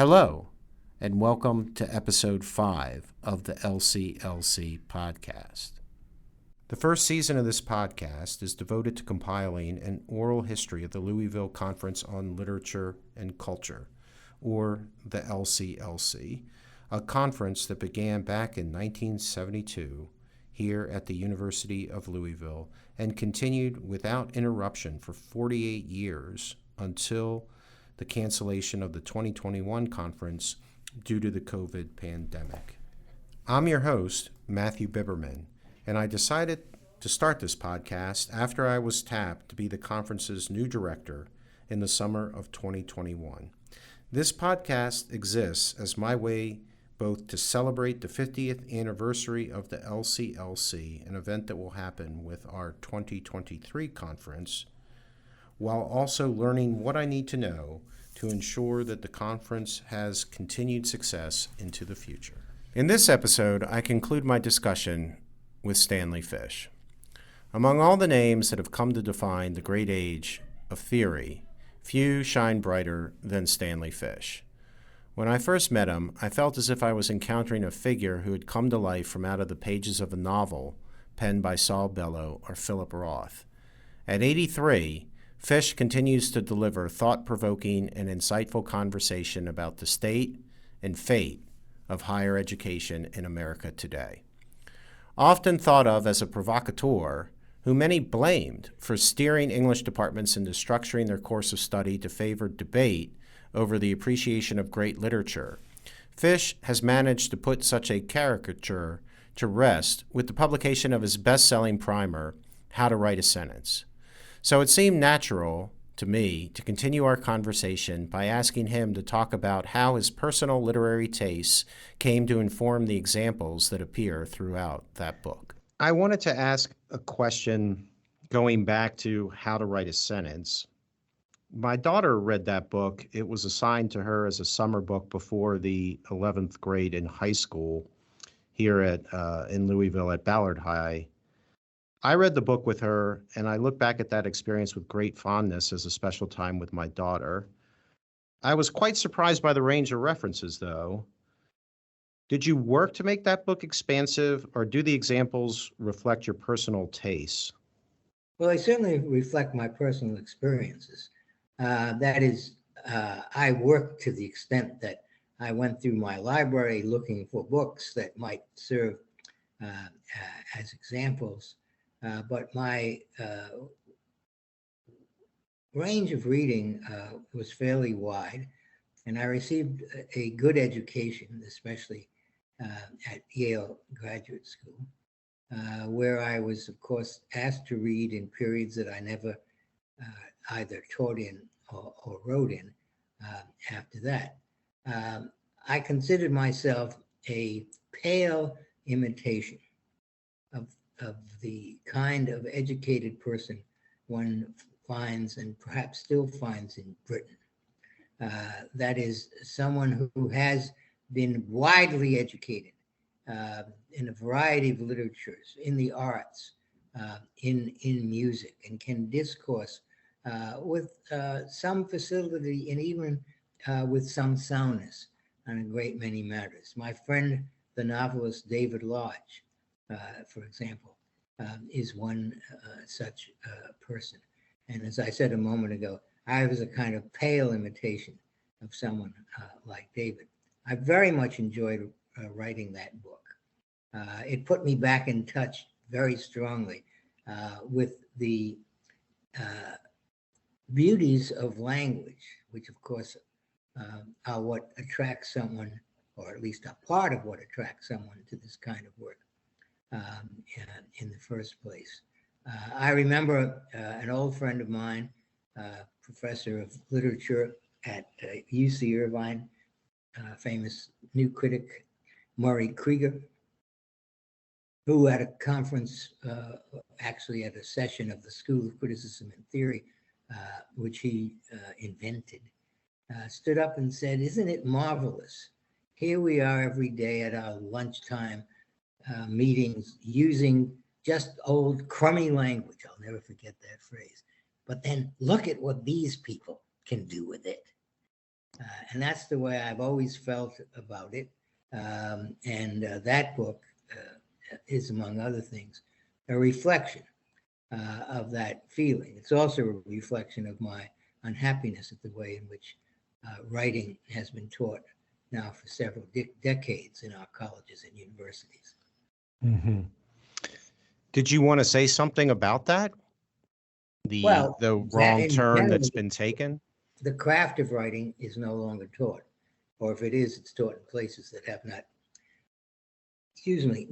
Hello, and welcome to episode 5 of the LCLC podcast. The first season of this podcast is devoted to compiling an oral history of the Louisville Conference on Literature and Culture, or the LCLC, a conference that began back in 1972 here at the University of Louisville and continued without interruption for 48 years until the cancellation of the 2021 conference due to the COVID pandemic. I'm your host, Matthew Biberman, and I decided to start this podcast after I was tapped to be the conference's new director in the summer of 2021. This podcast exists as my way both to celebrate the 50th anniversary of the LCLC, an event that will happen with our 2023 conference, while also learning what I need to know to ensure that the conference has continued success into the future. In this episode, I conclude my discussion with Stanley Fish. Among all the names that have come to define the great age of theory, few shine brighter than Stanley Fish. When I first met him, I felt as if I was encountering a figure who had come to life from out of the pages of a novel penned by Saul Bellow or Philip Roth. At 83, Fish continues to deliver thought-provoking and insightful conversation about the state and fate of higher education in America today. Often thought of as a provocateur, who many blamed for steering English departments into structuring their course of study to favor debate over the appreciation of great literature, Fish has managed to put such a caricature to rest with the publication of his best-selling primer, How to Write a Sentence. So it seemed natural to me to continue our conversation by asking him to talk about how his personal literary tastes came to inform the examples that appear throughout that book. I wanted to ask a question going back to How to Write a Sentence. My daughter read that book. It was assigned to her as a summer book before the 11th grade in high school here in Louisville at Ballard High. I read the book with her, and I look back at that experience with great fondness as a special time with my daughter. I was quite surprised by the range of references, though. Did you work to make that book expansive, or do the examples reflect your personal tastes? Well, they certainly reflect my personal experiences. That is, I worked to the extent that I went through my library looking for books that might serve as examples. But my range of reading was fairly wide, and I received a good education, especially at Yale Graduate School, where I was, of course, asked to read in periods that I never either taught in or wrote in after that. I considered myself a pale imitation of the kind of educated person one finds and perhaps still finds in Britain. That is, someone who has been widely educated in a variety of literatures, in the arts, in music, and can discourse with some facility and even with some soundness on a great many matters. My friend, the novelist David Lodge, for example, is one such person. And as I said a moment ago, I was a kind of pale imitation of someone like David. I very much enjoyed writing that book. It put me back in touch very strongly with the beauties of language, which of course are what attracts someone, or at least a part of what attracts someone to this kind of work in the first place. I remember an old friend of mine, professor of literature at UC Irvine, famous new critic Murray Krieger, who at a conference, actually at a session of the School of Criticism and Theory, which he invented, stood up and said, "Isn't it marvelous? Here we are every day at our lunchtime meetings using just old crummy language." I'll never forget that phrase. But then look at what these people can do with it. And that's the way I've always felt about it. That book is, among other things, a reflection of that feeling. It's also a reflection of my unhappiness at the way in which writing has been taught now for several decades in our colleges and universities. Mm-hmm. Did you want to say something about that? The wrong turn that's been taken? The craft of writing is no longer taught, or if it is, it's taught in places that have not,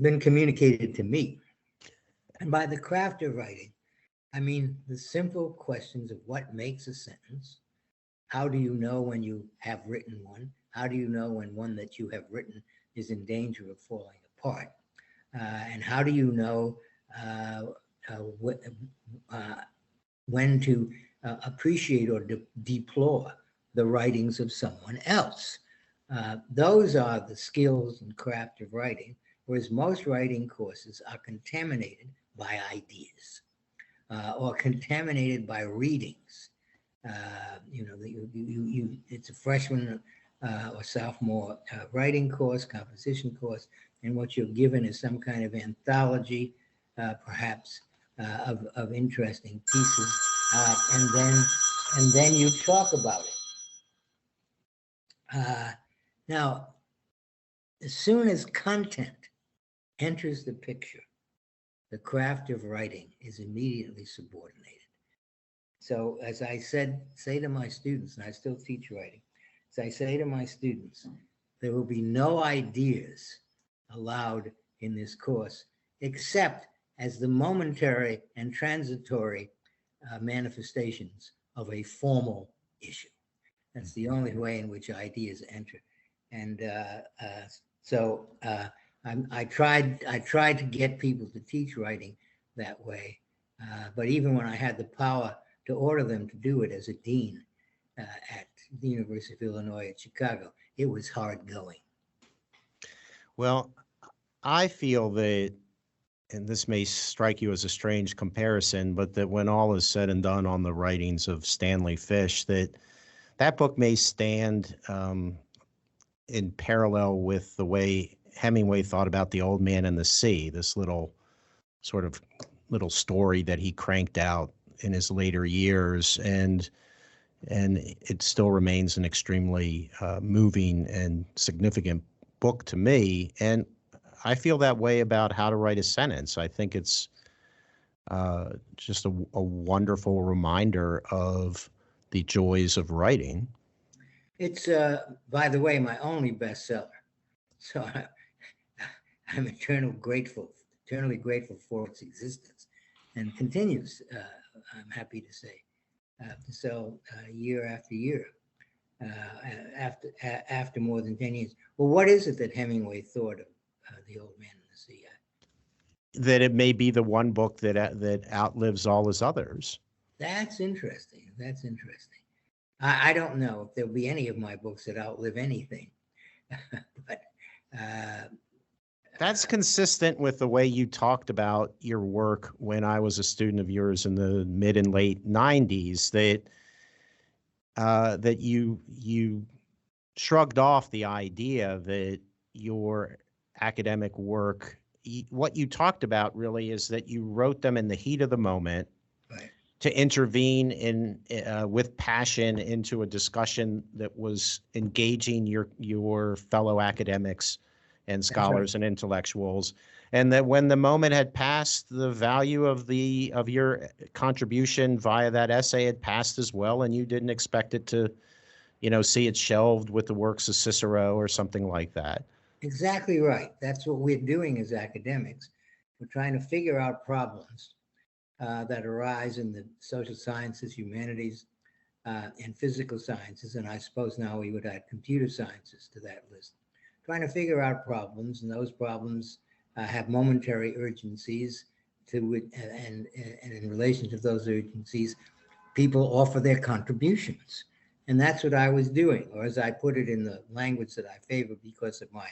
been communicated to me. And by the craft of writing, I mean the simple questions of what makes a sentence. How do you know when you have written one? How do you know when one that you have written is in danger of falling apart? And how do you know when to appreciate or deplore the writings of someone else? Those are the skills and craft of writing, whereas most writing courses are contaminated by ideas or contaminated by readings. It's a freshman or sophomore writing course, composition course, and what you're given is some kind of anthology, perhaps of interesting pieces, and then you talk about it. Now, as soon as content enters the picture, the craft of writing is immediately subordinated. So as I say to my students, and I still teach writing, as I say to my students, there will be no ideas allowed in this course except as the momentary and transitory manifestations of a formal issue. That's the only way in which ideas enter. And I tried to get people to teach writing that way. But even when I had the power to order them to do it as a dean at the University of Illinois at Chicago, it was hard going. Well, I feel that, and this may strike you as a strange comparison, but that when all is said and done on the writings of Stanley Fish, that book may stand in parallel with the way Hemingway thought about The Old Man and the Sea, this little story that he cranked out in his later years, and it still remains an extremely moving and significant book to me. And I feel that way about How to Write a Sentence. I think it's just a wonderful reminder of the joys of writing. It's, by the way, my only bestseller. So I'm eternally grateful for its existence, and continues, I'm happy to say, to sell year after year, after more than 10 years. Well, what is it that Hemingway thought of The Old Man and the Sea? That it may be the one book that outlives all his others. That's interesting. I don't know if there'll be any of my books that outlive anything, but that's consistent with the way you talked about your work when I was a student of yours in the mid and late 90s, that you shrugged off the idea that your academic work, what you talked about really is that you wrote them in the heat of the moment, right, to intervene with passion into a discussion that was engaging your fellow academics and scholars, right, and intellectuals, and that when the moment had passed, the value of your contribution via that essay had passed as well, and you didn't expect it to, see it shelved with the works of Cicero or something like that. Exactly right. That's what we're doing as academics. We're trying to figure out problems that arise in the social sciences, humanities, and physical sciences, and I suppose now we would add computer sciences to that list. Trying to figure out problems, and those problems have momentary urgencies and in relation to those urgencies, people offer their contributions. And that's what I was doing, or as I put it in the language that I favor because of my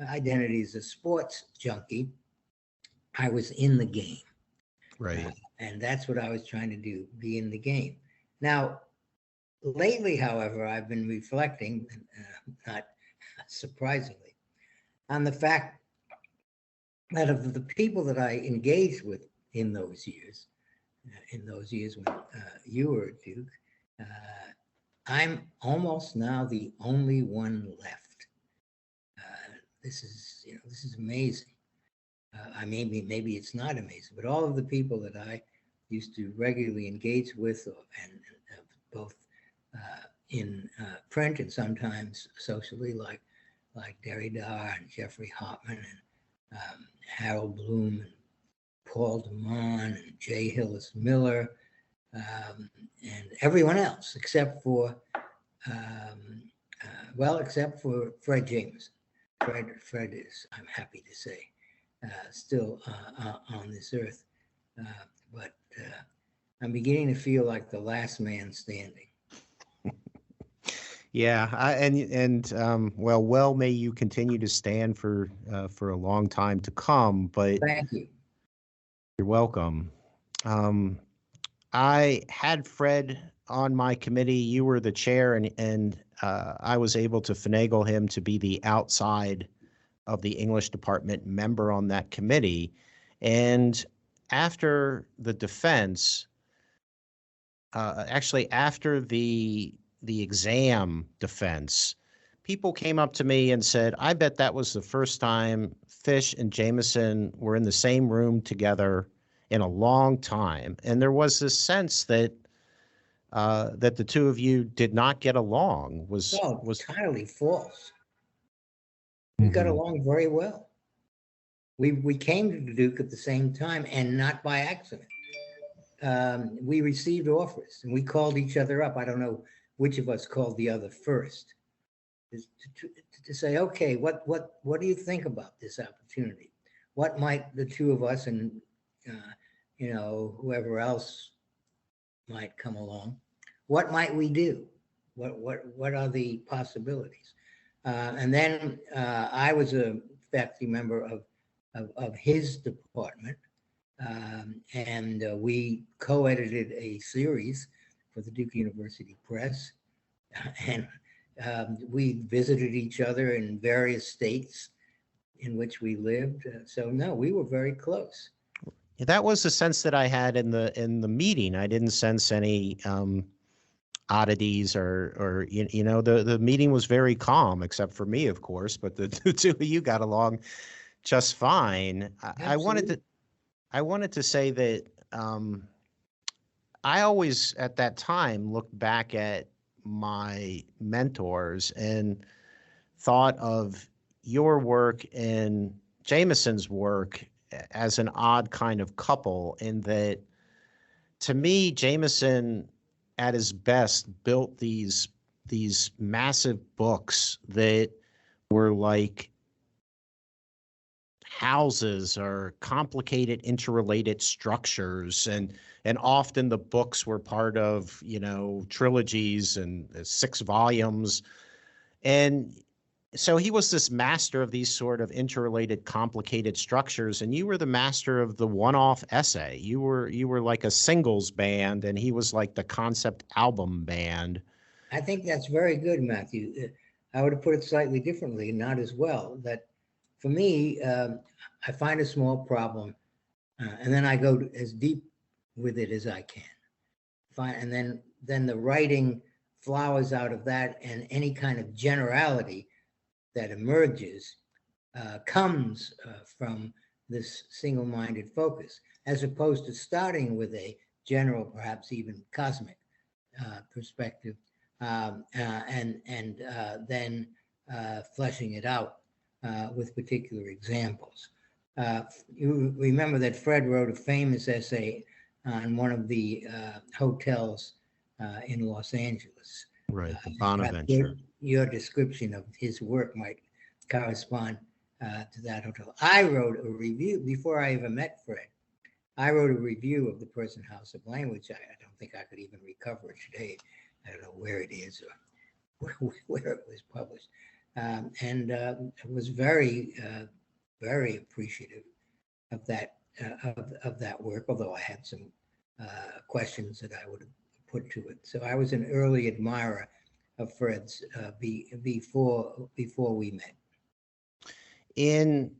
identity as a sports junkie, I was in the game. Right. And that's what I was trying to do, be in the game. Now, Lately, however, I've been reflecting, not surprisingly, on the fact that of the people that I engaged with in those years when you were at Duke, uh, I'm almost now the only one left. This is amazing. I maybe it's not amazing, but all of the people that I used to regularly engage with, and both in print and sometimes socially, like Derrida and Jeffrey Hartman and Harold Bloom and Paul DeMond and J. Hillis Miller, and everyone else except for except for Fred Jameson. Fred is, I'm happy to say, still on this earth, but I'm beginning to feel like the last man standing. Yeah, well, may you continue to stand for a long time to come. But thank you. You're welcome. I had Fred on my committee. You were the chair, and I was able to finagle him to be the outside of the English department member on that committee. And after the defense, actually after the exam defense, people came up to me and said, I bet that was the first time Fish and Jameson were in the same room together in a long time. And there was this sense that that the two of you did not get along. Was entirely false. We got along very well. We came to the Duke at the same time, and not by accident. We received offers, and we called each other up. I don't know which of us called the other first, to say, okay, what do you think about this opportunity? What might the two of us and whoever else might come along, what might we do? What are the possibilities? And then I was a faculty member of his department, and we co-edited a series for the Duke University Press, and we visited each other in various states in which we lived. So no, we were very close. That was the sense that I had in the meeting. I didn't sense any oddities or the meeting was very calm, except for me, of course. But the two of you got along just fine. I wanted to say that I always at that time looked back at my mentors and thought of your work and Jameson's work as an odd kind of couple, in that, to me, Jameson at his best built these massive books that were like houses or complicated interrelated structures, and often the books were part of trilogies and 6 volumes, and so he was this master of these sort of interrelated, complicated structures, and you were the master of the one-off essay. You were like a singles band, and he was like the concept album band. I think that's very good, Matthew. I would have put it slightly differently, not as well. That for me, I find a small problem, and then I go as deep with it as I can. And then the writing flowers out of that, and any kind of generality that emerges comes from this single-minded focus, as opposed to starting with a general, perhaps even cosmic perspective, and then fleshing it out with particular examples. You remember that Fred wrote a famous essay on one of the hotels in Los Angeles. Right, the Bonaventure. Your description of his work might correspond to that hotel. I wrote a review before I ever met Fred. I wrote a review of the Person House of Language. I don't think I could even recover it today. I don't know where it is or where it was published. And was very, very appreciative of that work, although I had some questions that I would have put to it. So I was an early admirer of Fred's before we met. In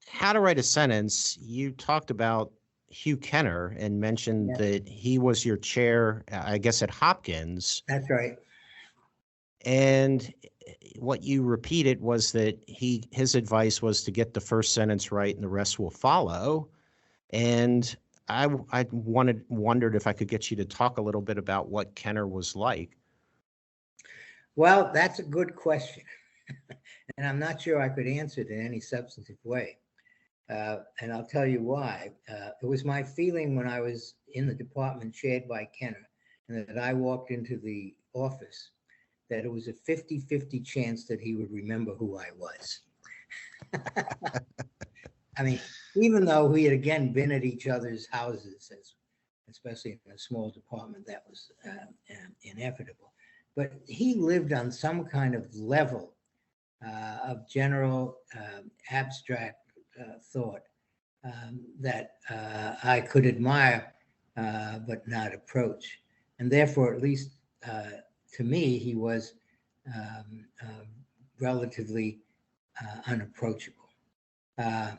How to Write a Sentence, you talked about Hugh Kenner and mentioned that he was your chair, I guess, at Hopkins. That's right. And what you repeated was that his advice was to get the first sentence right and the rest will follow. And I wondered if I could get you to talk a little bit about what Kenner was like. Well, that's a good question. And I'm not sure I could answer it in any substantive way. And I'll tell you why. It was my feeling when I was in the department chaired by Kenner and that I walked into the office that it was a 50-50 chance that he would remember who I was. I mean, even though we had again been at each other's houses, especially in a small department, that was inevitable. But he lived on some kind of level of general abstract thought that I could admire but not approach. And therefore, at least to me, he was relatively unapproachable.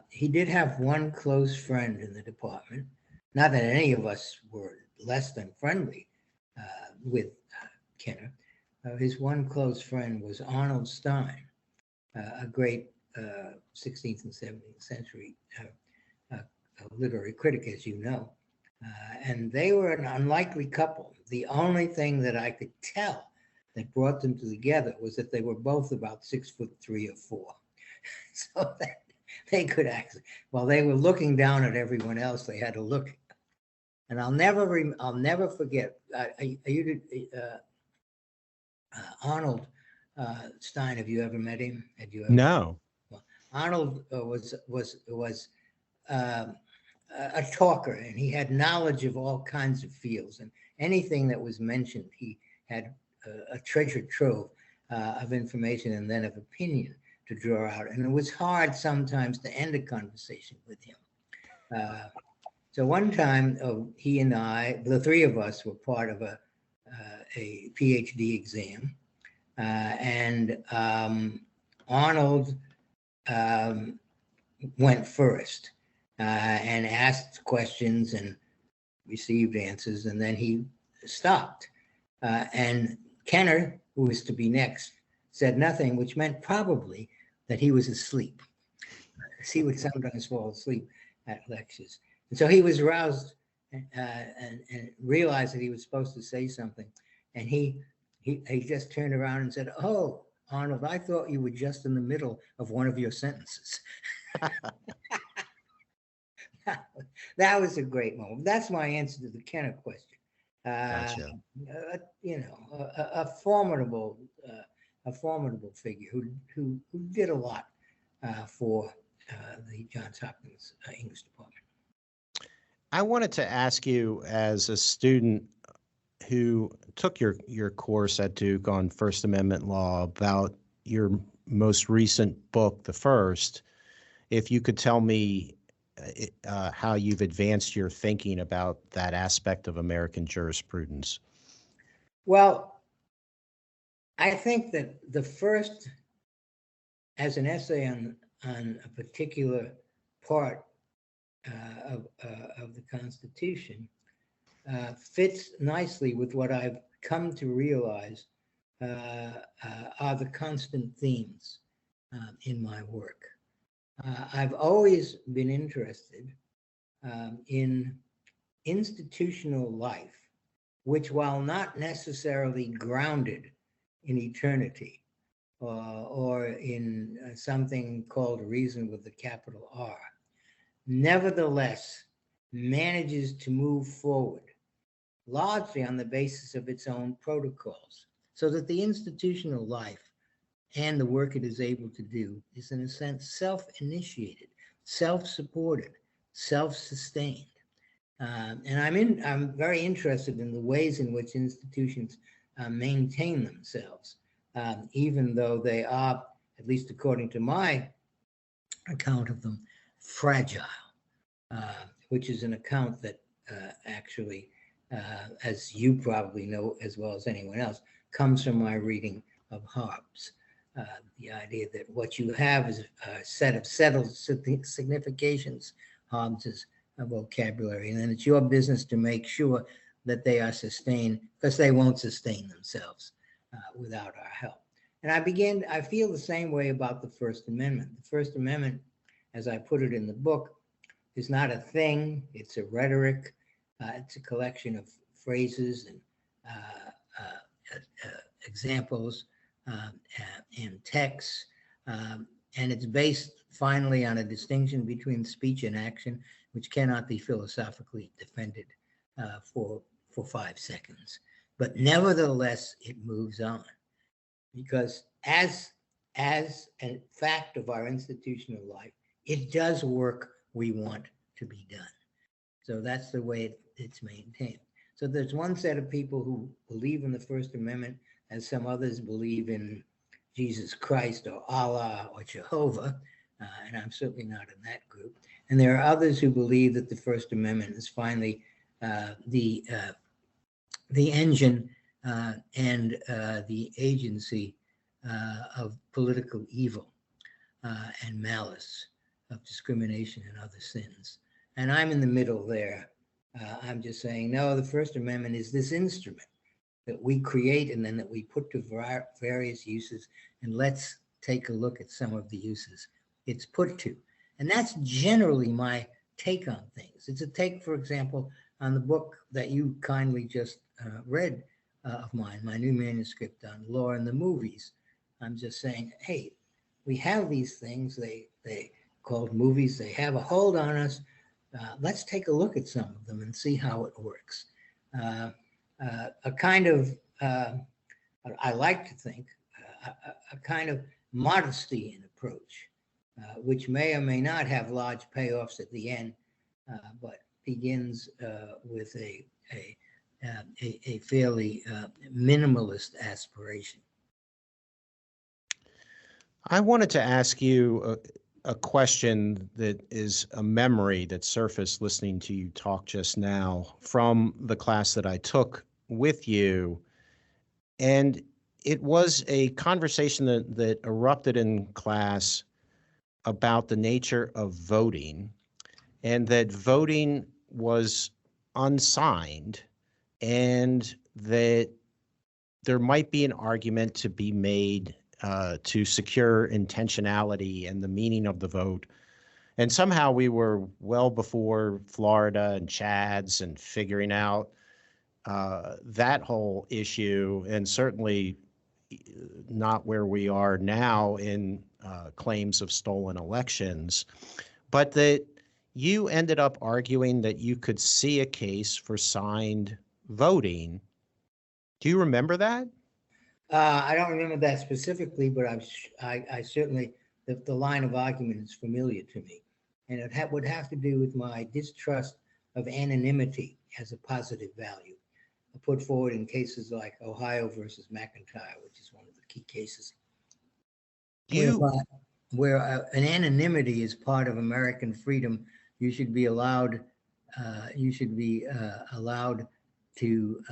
He did have one close friend in the department. Not that any of us were less than friendly with Kenner. His one close friend was Arnold Stein, a great 16th and 17th century literary critic, as you know. And they were an unlikely couple. The only thing that I could tell that brought them together was that they were both about 6'3" or 4. So that they could actually, while they were looking down at everyone else, they had to look. And I'll never forget. Arnold Stein. Have you ever met him? Had you ever? No. Well, Arnold was a talker, and he had knowledge of all kinds of fields, and anything that was mentioned, he had a treasure trove of information and then of opinion to draw out. And it was hard sometimes to end a conversation with him. So one time, he and I, the three of us, were part of a PhD exam, and Arnold went first and asked questions and received answers, and then he stopped. And Kenner, who was to be next, said nothing, which meant probably that he was asleep. He would sometimes fall asleep at lectures. And so he was roused and realized that he was supposed to say something. And he just turned around and said, "Oh, Arnold, I thought you were just in the middle of one of your sentences." That was a great moment. That's my answer to the Kenner question. Gotcha. A formidable figure who did a lot for the Johns Hopkins English department. I wanted to ask you, as a student who took your course at Duke on First Amendment law, about your most recent book, The First, if you could tell me how you've advanced your thinking about that aspect of American jurisprudence. Well, I think that The First, as an essay on a particular part of the Constitution, fits nicely with what I've come to realize are the constant themes in my work. I've always been interested in institutional life, which, while not necessarily grounded in eternity or in something called reason with the capital R, nevertheless manages to move forward largely on the basis of its own protocols, so that the institutional life and the work it is able to do is, in a sense, self-initiated, self-supported, self-sustained. And I'm very interested in the ways in which institutions maintain themselves, even though they are, at least according to my account of them, fragile, which is an account that actually as you probably know as well as anyone else, comes from my reading of Hobbes. The idea that what you have is a set of settled significations. Hobbes is a vocabulary, and then it's your business to make sure that they are sustained, because they won't sustain themselves without our help. And I feel the same way about the First Amendment. The First Amendment, as I put it in the book, is not a thing, it's a rhetoric, it's a collection of phrases and examples and texts, and it's based finally on a distinction between speech and action, which cannot be philosophically defended for 5 seconds. But nevertheless, it moves on, because as a fact of our institutional life, it does work we want to be done. So that's the way it's maintained. So there's one set of people who believe in the First Amendment, as some others believe in Jesus Christ or Allah or Jehovah, and I'm certainly not in that group. And there are others who believe that the First Amendment is finally the engine and the agency of political evil and malice, of discrimination and other sins. And I'm in the middle there. I'm just saying, no, the First Amendment is this instrument that we create and then that we put to various uses. And let's take a look at some of the uses it's put to. And that's generally my take on things. It's a take, for example, on the book that you kindly just read of mine, my new manuscript on law and the movies. I'm just saying, hey, we have these things, they called movies, they have a hold on us. Let's take a look at some of them and see how it works. A kind of, I like to think, a kind of modesty in approach, which may or may not have large payoffs at the end, but begins with a fairly minimalist aspiration. I wanted to ask you a question that is a memory that surfaced listening to you talk just now from the class that I took with you. And it was a conversation that erupted in class about the nature of voting, and that voting was unsigned, and that there might be an argument to be made to secure intentionality and the meaning of the vote. And somehow we were well before Florida and Chad's and figuring out that whole issue, and certainly not where we are now in claims of stolen elections, but that you ended up arguing that you could see a case for signed voting. Do you remember that? I don't remember that specifically, but I certainly, the line of argument is familiar to me. And it would have to do with my distrust of anonymity as a positive value, put forward in cases like Ohio versus McIntyre, which is one of the key cases, where an anonymity is part of American freedom. You should be allowed to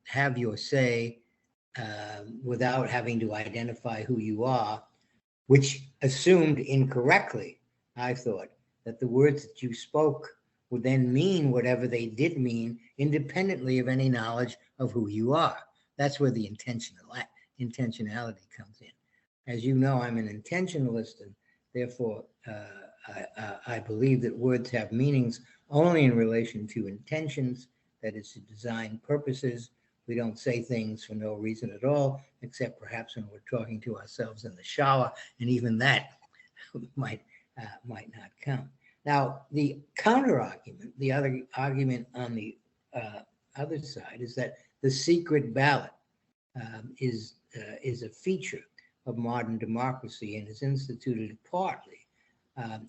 have your say without having to identify who you are, which assumed incorrectly, I thought, that the words that you spoke would then mean whatever they did mean, independently of any knowledge of who you are. That's where the intentionality comes in. As you know, I'm an intentionalist, and therefore I believe that words have meanings only in relation to intentions, that is, to design purposes. We don't say things for no reason at all, except perhaps when we're talking to ourselves in the shower, and even that might not count. Now, the counter argument, the other argument on the other side, is that the secret ballot is a feature of modern democracy and is instituted partly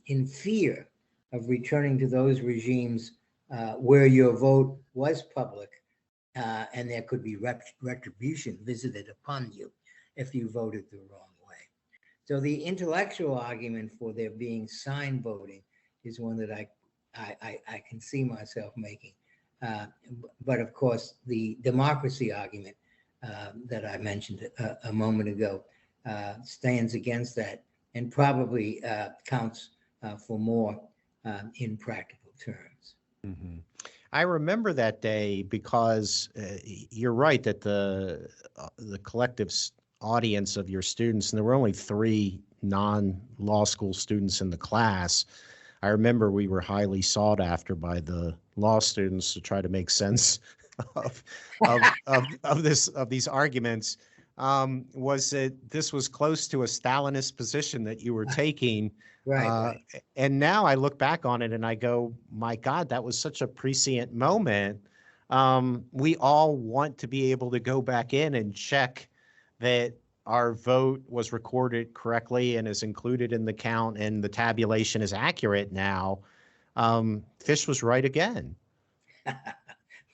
in fear of returning to those regimes where your vote was public and there could be retribution visited upon you if you voted the wrong way. So the intellectual argument for there being signed voting is one that I can see myself making But of course, the democracy argument that I mentioned a moment ago stands against that and probably counts for more in practical terms. Mm-hmm. I remember that day because you're right that the collective audience of your students, and there were only 3 non-law school students in the class. I remember we were highly sought after by the law students to try to make sense of these arguments. Was that this was close to a Stalinist position that you were taking. Right. And now I look back on it and I go, my God, that was such a prescient moment. We all want to be able to go back in and check that our vote was recorded correctly and is included in the count and the tabulation is accurate now. Fish was right again.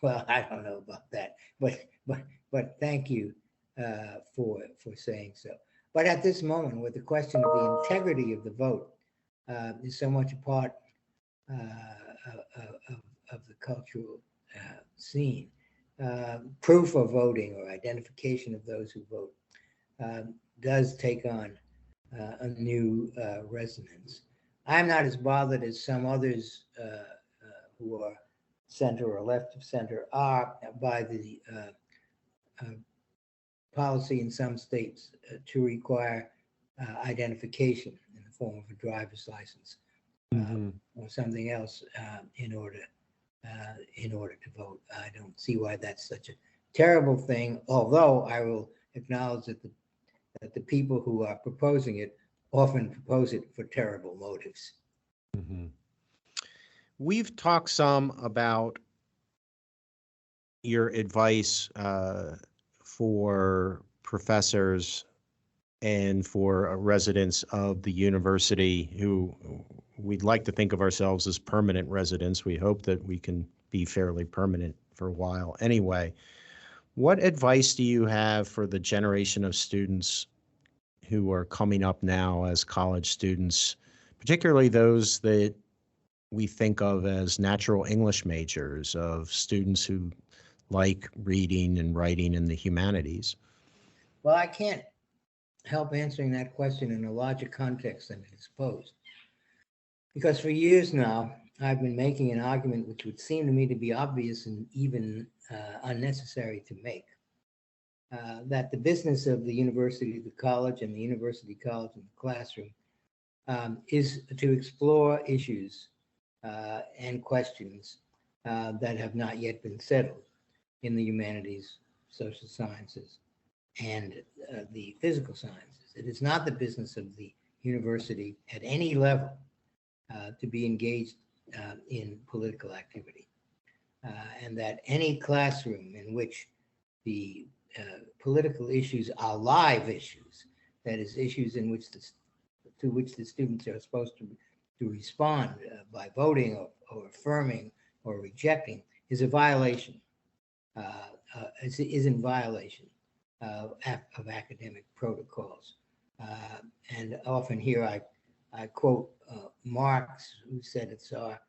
Well, I don't know about that, but thank you for saying so. But at this moment, with the question of the integrity of the vote is so much a part of the cultural scene, proof of voting or identification of those who vote does take on a new resonance. I'm not as bothered as some others who are center or left of center are by the policy in some states to require identification in the form of a driver's license or something else in order to vote. I don't see why that's such a terrible thing, although I will acknowledge that the people who are proposing it often propose it for terrible motives. Mm-hmm. We've talked some about your advice for professors and for residents of the university who we'd like to think of ourselves as permanent residents. We hope that we can be fairly permanent for a while anyway. What advice do you have for the generation of students who are coming up now as college students, particularly those that we think of as natural English majors, of students who like reading and writing in the humanities? Well, I can't help answering that question in a larger context than it is posed. Because for years now, I've been making an argument which would seem to me to be obvious and even unnecessary to make, that the business of the university, the college, and the university college and the classroom is to explore issues and questions that have not yet been settled in the humanities, social sciences, and the physical sciences. It is not the business of the university at any level to be engaged in political activity, and that any classroom in which the political issues are live issues, that is, issues in which to which the students are supposed to respond by voting or affirming or rejecting, is a violation. Is in violation of academic protocols. And often here I quote Marx, who said it's our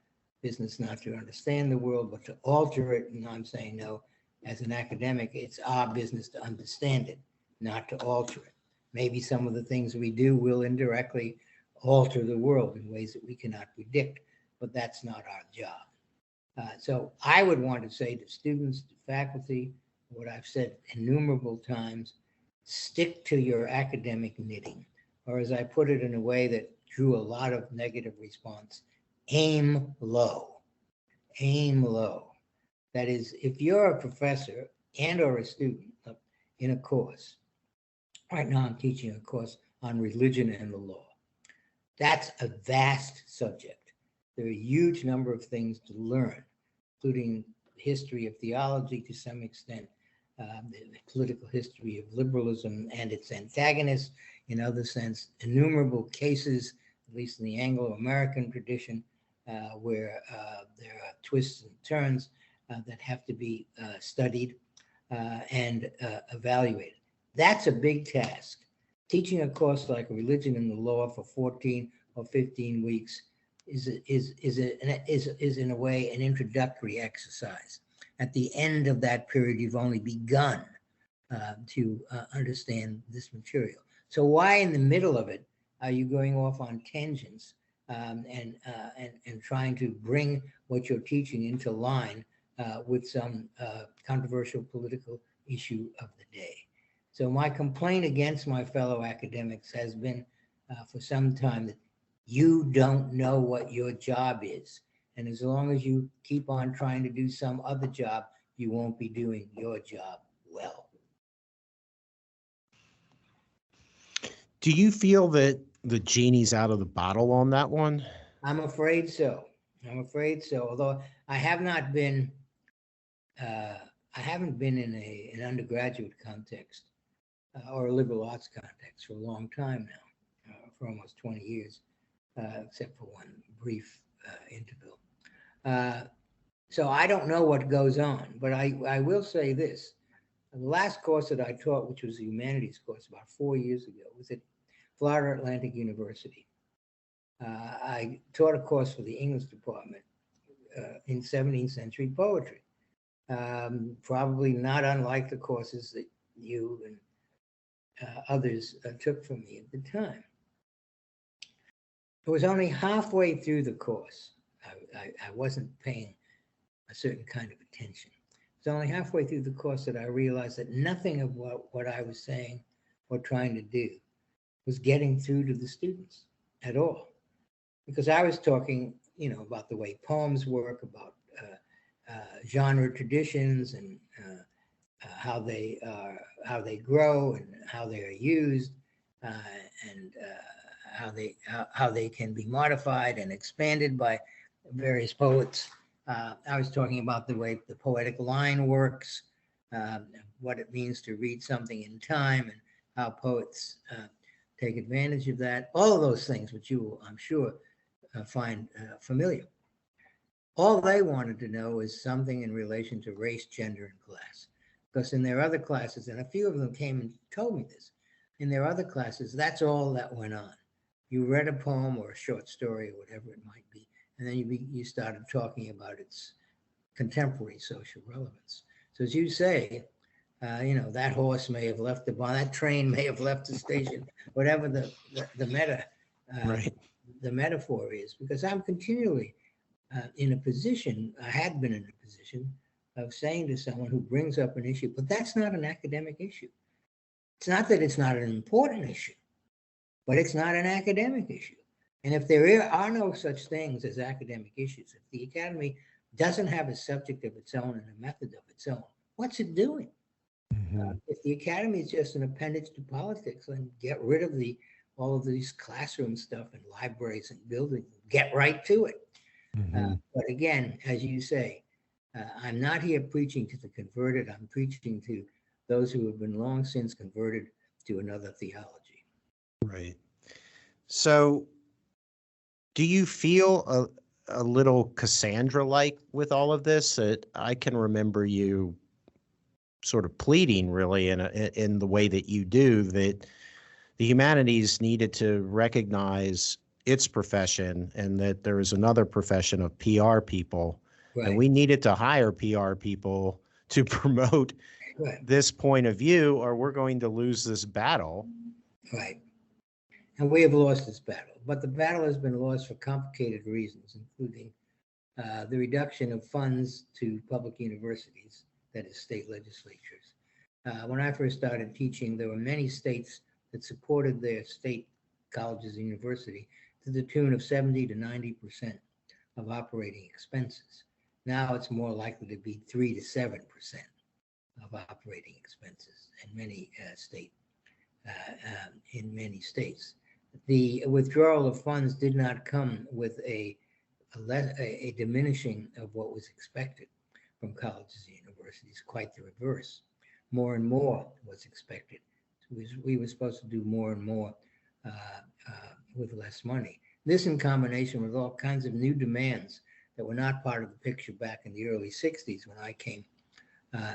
business not to understand the world, but to alter it. And I'm saying, no, as an academic, it's our business to understand it, not to alter it. Maybe some of the things we do will indirectly alter the world in ways that we cannot predict, but that's not our job. So I would want to say to students, to faculty, what I've said innumerable times, stick to your academic knitting, or as I put it in a way that drew a lot of negative response, aim low. Aim low. That is, if you're a professor and or a student in a course, right now I'm teaching a course on religion and the law. That's a vast subject. There are a huge number of things to learn, including history of theology to some extent, the political history of liberalism and its antagonists, in other sense, innumerable cases, at least in the Anglo-American tradition, where there are twists and turns that have to be studied and evaluated. That's a big task. Teaching a course like religion and the law for 14 or 15 weeks is in a way an introductory exercise. at the end of that period, you've only begun to understand this material. So why in the middle of it are you going off on tangents and trying to bring what you're teaching into line with some controversial political issue of the day? So my complaint against my fellow academics has been for some time that you don't know what your job is. And as long as you keep on trying to do some other job, you won't be doing your job well. Do you feel that the genie's out of the bottle on that one? I'm afraid so. Although I have not been, I haven't been in an undergraduate context or a liberal arts context for a long time now, for almost 20 years, except for one brief interval. So I don't know what goes on, but I will say this. The last course that I taught, which was a humanities course about 4 years ago, was at Florida Atlantic University. I taught a course for the English department in 17th century poetry, probably not unlike the courses that you and others took from me at the time. It was only halfway through the course. I wasn't paying a certain kind of attention. It was only halfway through the course that I realized that nothing of what I was saying or trying to do was getting through to the students at all. Because I was talking, about the way poems work, about genre traditions and how they grow and how they are used, and how they can be modified and expanded by various poets. I was talking about the way the poetic line works, what it means to read something in time, and how poets take advantage of that. All of those things, which you will, I'm sure, find familiar. All they wanted to know is something in relation to race, gender, and class. Because in their other classes, and a few of them came and told me this, in their other classes, that's all that went on. You read a poem or a short story or whatever it might be, and then you started talking about its contemporary social relevance. So as you say, that horse may have left the barn, that train may have left the station, whatever the Right. the metaphor is, because I'm continually in a position, I had been in a position of saying to someone who brings up an issue, but that's not an academic issue. It's not that it's not an important issue, but it's not an academic issue. And if there are no such things as academic issues, if the academy doesn't have a subject of its own and a method of its own, what's it doing? Mm-hmm. If the academy is just an appendage to politics, then get rid of all of these classroom stuff and libraries and buildings, get right to it. Mm-hmm. But again, as you say, I'm not here preaching to the converted. I'm preaching to those who have been long since converted to another theology. Right. So do you feel a little Cassandra-like with all of this? I can remember you sort of pleading really in the way that you do, that the humanities needed to recognize its profession and that there was another profession of PR people. Right. And we needed to hire PR people to promote this point of view, or we're going to lose this battle. Right. And we have lost this battle. But the battle has been lost for complicated reasons, including the reduction of funds to public universities, that is, state legislatures. When I first started teaching, there were many states that supported their state colleges and university to the tune of 70 to 90% of operating expenses. Now it's more likely to be 3 to 7% of operating expenses in many states. The withdrawal of funds did not come with a diminishing of what was expected from colleges and universities. Quite the reverse. More and more was expected. We were supposed to do more and more with less money. This, in combination with all kinds of new demands that were not part of the picture back in the early 60s when I came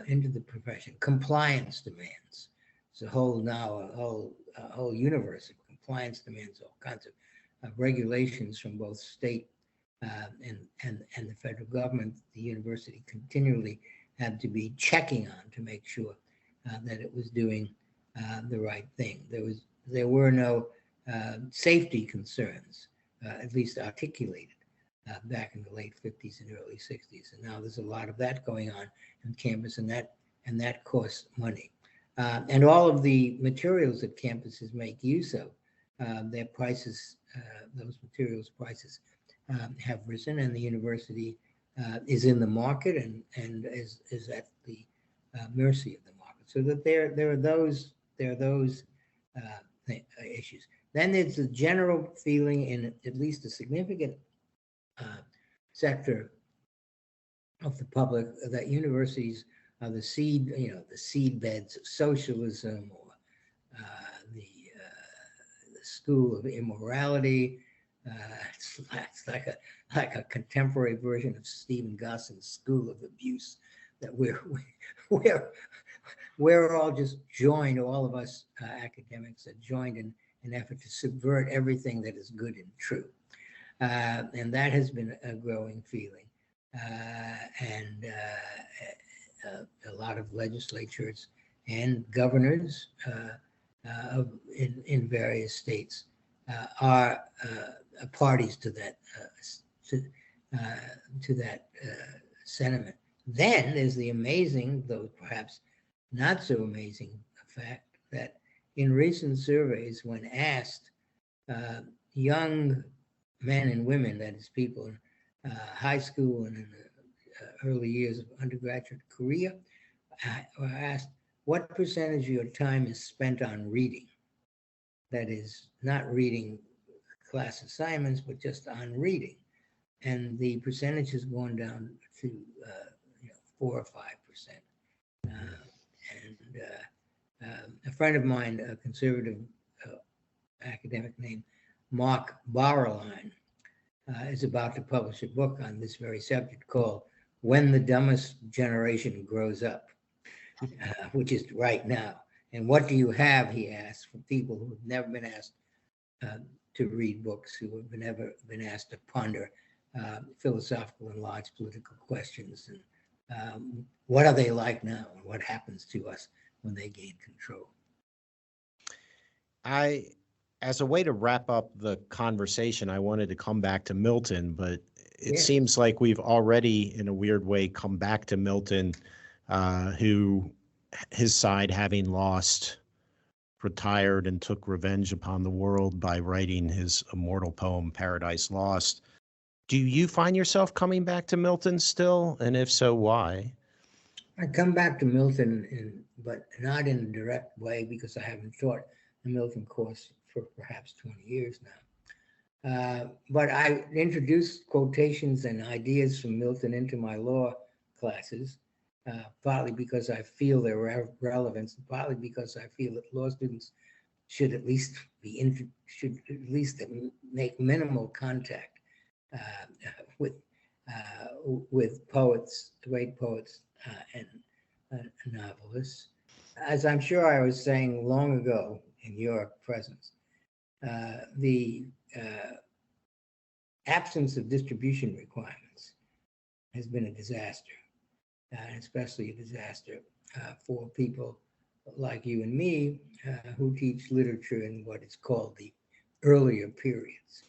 into the profession. Compliance demands. It's a whole universe of compliance demands, all kinds of regulations from both state and the federal government. The university continually had to be checking on to make sure that it was doing the right thing. There were no safety concerns, at least articulated, back in the late 50s and early 60s. And now there's a lot of that going on in campus, and that costs money. And all of the materials that campuses make use of, their prices, those materials prices have risen, and the university is in the market and is at the mercy of the market. So that there are those issues. Then there's the general feeling in at least a significant sector of the public that universities are the seed beds of socialism, or the school of immorality. It's like a contemporary version of Stephen Gosson's School of Abuse, that we're all just joined, all of us academics are joined in an effort to subvert everything that is good and true. And that has been a growing feeling. And a lot of legislatures and governors in various states are parties to that sentiment. Then there's the amazing, though perhaps not so amazing, fact that in recent surveys, when asked, young men and women, that is people in high school and in the early years of undergraduate career, were asked, what percentage of your time is spent on reading? That is, not reading class assignments, but just on reading. And the percentage has gone down to 4 or 5%. A friend of mine, a conservative academic named Mark Barreline, is about to publish a book on this very subject called When the Dumbest Generation Grows Up, which is right now. And what do you have, he asks, for people who have never been asked to read books, who have never been asked to ponder philosophical and large political questions, and what are they like now, and what happens to us when they gain control? As a way to wrap up the conversation, I wanted to come back to Milton, but it seems like we've already, in a weird way, come back to Milton, who, his side having lost, retired and took revenge upon the world by writing his immortal poem, Paradise Lost. Do you find yourself coming back to Milton still? And if so, why? I come back to Milton, but not in a direct way, because I haven't taught the Milton course for perhaps 20 years now. But I introduced quotations and ideas from Milton into my law classes, partly because I feel their relevance, and partly because I feel that law students should at least make minimal contact with poets, great poets, and novelists. As I'm sure I was saying long ago in your presence, the absence of distribution requirements has been a disaster, and especially a disaster for people like you and me who teach literature in what is called the earlier periods.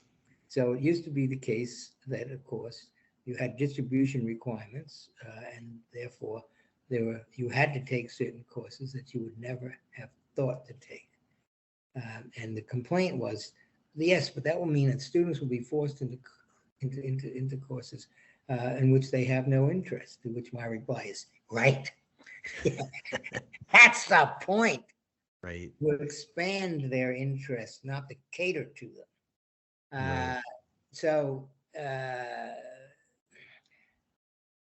So it used to be the case that, of course, you had distribution requirements, and therefore you had to take certain courses that you would never have thought to take. And the complaint was, yes, but that will mean that students will be forced into courses in which they have no interest, to which my reply is, right. That's the point. Right. To expand their interest, not to cater to them. Right. So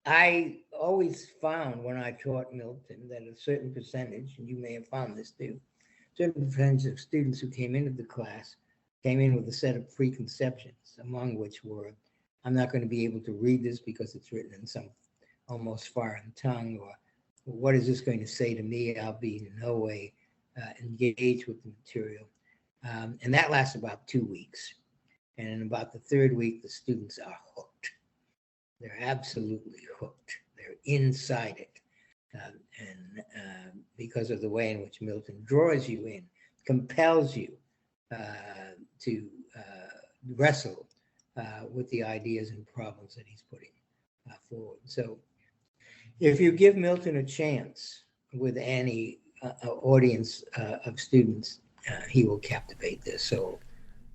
I always found when I taught Milton that a certain percentage, and you may have found this too, certain percentage of students who came into the class came in with a set of preconceptions, among which were, I'm not going to be able to read this because it's written in some almost foreign tongue, or what is this going to say to me? I'll be in no way engaged with the material. And that lasts about 2 weeks. And in about the third week, the students are hooked. They're absolutely hooked. They're inside it. because of the way in which Milton draws you in, compels you to wrestle with the ideas and problems that he's putting forward. So if you give Milton a chance with any audience of students, he will captivate their soul.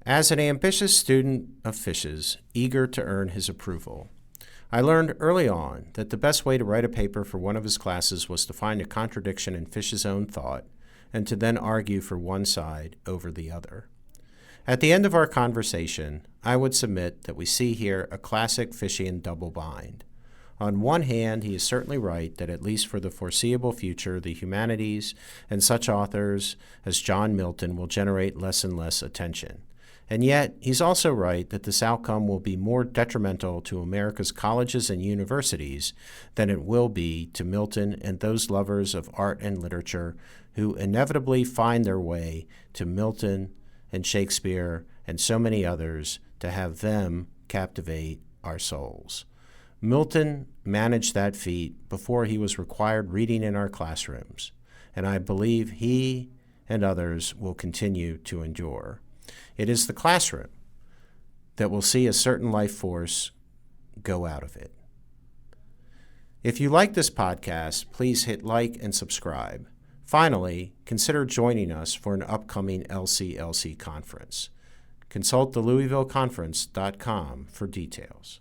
As an ambitious student of Fish's, eager to earn his approval, I learned early on that the best way to write a paper for one of his classes was to find a contradiction in Fish's own thought and to then argue for one side over the other. At the end of our conversation, I would submit that we see here a classic Fishian double bind. On one hand, he is certainly right that at least for the foreseeable future, the humanities and such authors as John Milton will generate less and less attention. And yet, he's also right that this outcome will be more detrimental to America's colleges and universities than it will be to Milton and those lovers of art and literature who inevitably find their way to Milton and Shakespeare and so many others to have them captivate our souls. Milton managed that feat before he was required reading in our classrooms, and I believe he and others will continue to endure. It is the classroom that will see a certain life force go out of it. If you like this podcast, please hit like and subscribe. Finally, consider joining us for an upcoming LCLC conference. Consult the LouisvilleConference.com for details.